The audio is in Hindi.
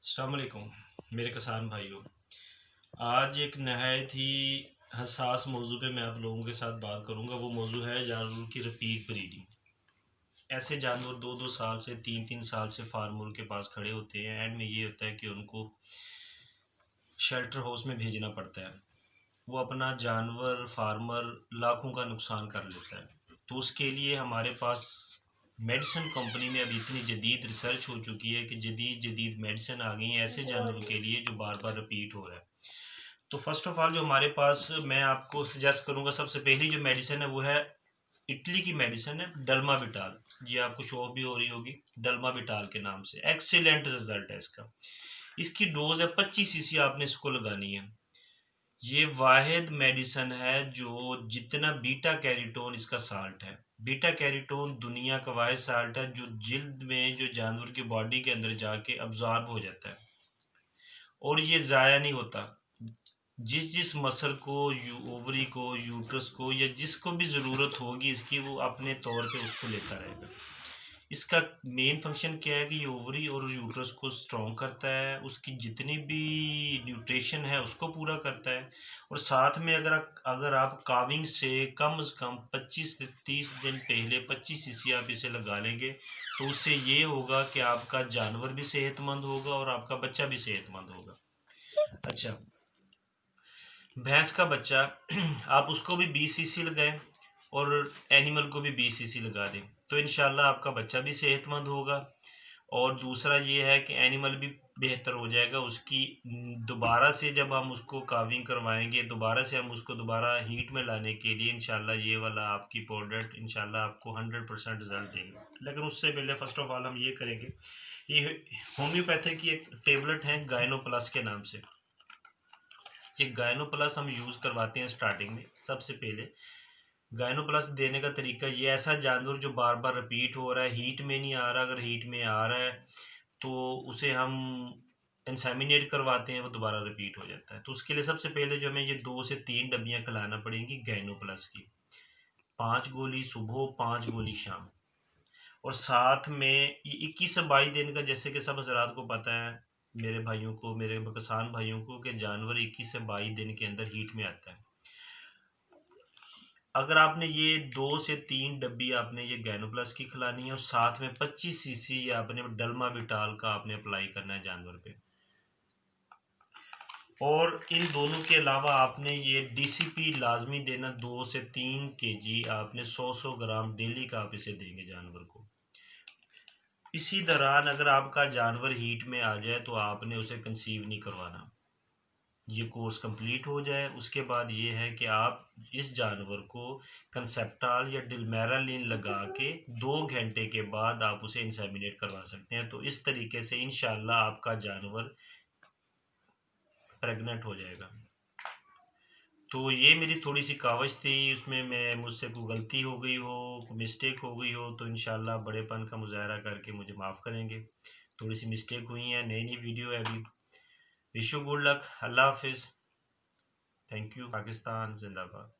अस्सलाम वालेकुम मेरे किसान भाइयों। आज एक नहायत ही हसास मौजू पे मैं आप लोगों के साथ बात करूंगा। वो मौजू है जानवरों की रिपीट ब्रीडिंग। ऐसे जानवर दो दो साल से तीन तीन साल से फार्मर के पास खड़े होते हैं। एंड में ये होता है कि उनको शेल्टर हाउस में भेजना पड़ता है। वो अपना जानवर फार्मर लाखों का नुकसान कर लेता है। तो उसके लिए हमारे पास मेडिसिन कंपनी में अभी इतनी जदीद रिसर्च हो चुकी है कि जदीद जदीद मेडिसिन आ गई हैं ऐसे जानवरों के लिए जो बार बार रिपीट हो रहा है। तो फर्स्ट ऑफ ऑल जो हमारे पास मैं आपको सजेस्ट करूंगा, सबसे पहली जो मेडिसिन है वो है इटली की मेडिसिन है डल्मा विटाल। ये आपको शो भी हो रही होगी डल्मा विटाल के नाम से। एक्सीलेंट रिजल्ट है इसका। इसकी डोज है 25 cc, आपने इसको लगानी है। ये वाहिद मेडिसन है जो जितना बीटा कैरोटीन इसका साल्ट है। बीटा कैरोटीन दुनिया का वाहिद साल्ट है जो जिल्द में जो जानवर की बॉडी के अंदर जाके अब्जॉर्ब हो जाता है और ये ज़ाया नहीं होता। जिस जिस मसल को ओवरी को यूट्रस को या जिसको भी ज़रूरत होगी इसकी, वो अपने तौर पे उसको लेता रहेगा। इसका मेन फंक्शन क्या है कि ये ओवरी और यूट्रस को स्ट्रॉन्ग करता है, उसकी जितनी भी न्यूट्रिशन है उसको पूरा करता है। और साथ में अगर आप काविंग से कम 25 से 30 दिन पहले 25 cc आप इसे लगा लेंगे तो उससे ये होगा कि आपका जानवर भी सेहतमंद होगा और आपका बच्चा भी सेहतमंद होगा। अच्छा, भैंस का बच्चा आप उसको भी 20 cc लगाएं और एनिमल को भी 20 cc लगा दें तो इंशाल्लाह आपका बच्चा भी सेहतमंद होगा। और दूसरा ये है कि एनिमल भी बेहतर हो जाएगा। उसकी दोबारा से जब हम उसको काविंग करवाएंगे, दोबारा से हम उसको दोबारा हीट में लाने के लिए इंशाल्लाह ये वाला आपकी प्रोडक्ट इंशाल्लाह आपको 100% रिजल्ट देगा। लेकिन उससे पहले फर्स्ट ऑफ ऑल हम ये करेंगे, ये होम्योपैथिक की एक टेबलेट है गायनो प्लस के नाम से। ये गायनो प्लस हम यूज़ करवाते हैं स्टार्टिंग में। सबसे पहले गायनो प्लस देने का तरीका ये, ऐसा जानवर जो बार बार रिपीट हो रहा है, हीट में नहीं आ रहा, अगर हीट में आ रहा है तो उसे हम इंसेमिनेट करवाते हैं, वो दोबारा रिपीट हो जाता है। तो उसके लिए सबसे पहले जो हमें ये 2 से 3 डब्बियाँ खिलाना पड़ेंगी गायनो प्लस की। 5 गोली सुबह, 5 गोली शाम। और साथ में ये 21 से 22 दिन का, जैसे कि सब हजरात को पता है, मेरे भाइयों को, मेरे किसान भाइयों को, कि जानवर 21 से 22 दिन के अंदर हीट में आता है। अगर आपने ये 2 से 3 डब्बी आपने ये गैनो प्लस की खिलानी है और साथ में 25 cc या आपने डल्मा विटाल का आपने अप्लाई करना है जानवर पे। और इन दोनों के अलावा आपने ये डीसीपी लाजमी देना। 2 से 3 kg आपने 100 ग्राम डेली का आप इसे देंगे जानवर को। इसी दौरान अगर आपका जानवर हीट में आ जाए तो आपने उसे कंसीव नहीं करवाना। ये कोर्स कंप्लीट हो जाए उसके बाद ये है कि आप इस जानवर को कंसेप्टाल या डिलमेरालिन लगा के 2 घंटे के बाद आप उसे इंसेमिनेट करवा सकते हैं। तो इस तरीके से इंशाल्लाह आपका जानवर प्रेग्नेंट हो जाएगा। तो ये मेरी थोड़ी सी कावश थी, उसमें मैं मुझसे कोई गलती हो गई हो, कोई मिस्टेक हो गई हो तो इंशाल्लाह बड़ेपन का मुजाहरा करके मुझे माफ़ करेंगे। थोड़ी सी मिस्टेक हुई है, नई नई वीडियो है अभी। Wish you good luck. अल्लाह हाफिज़। Thank you. पाकिस्तान जिंदाबाद।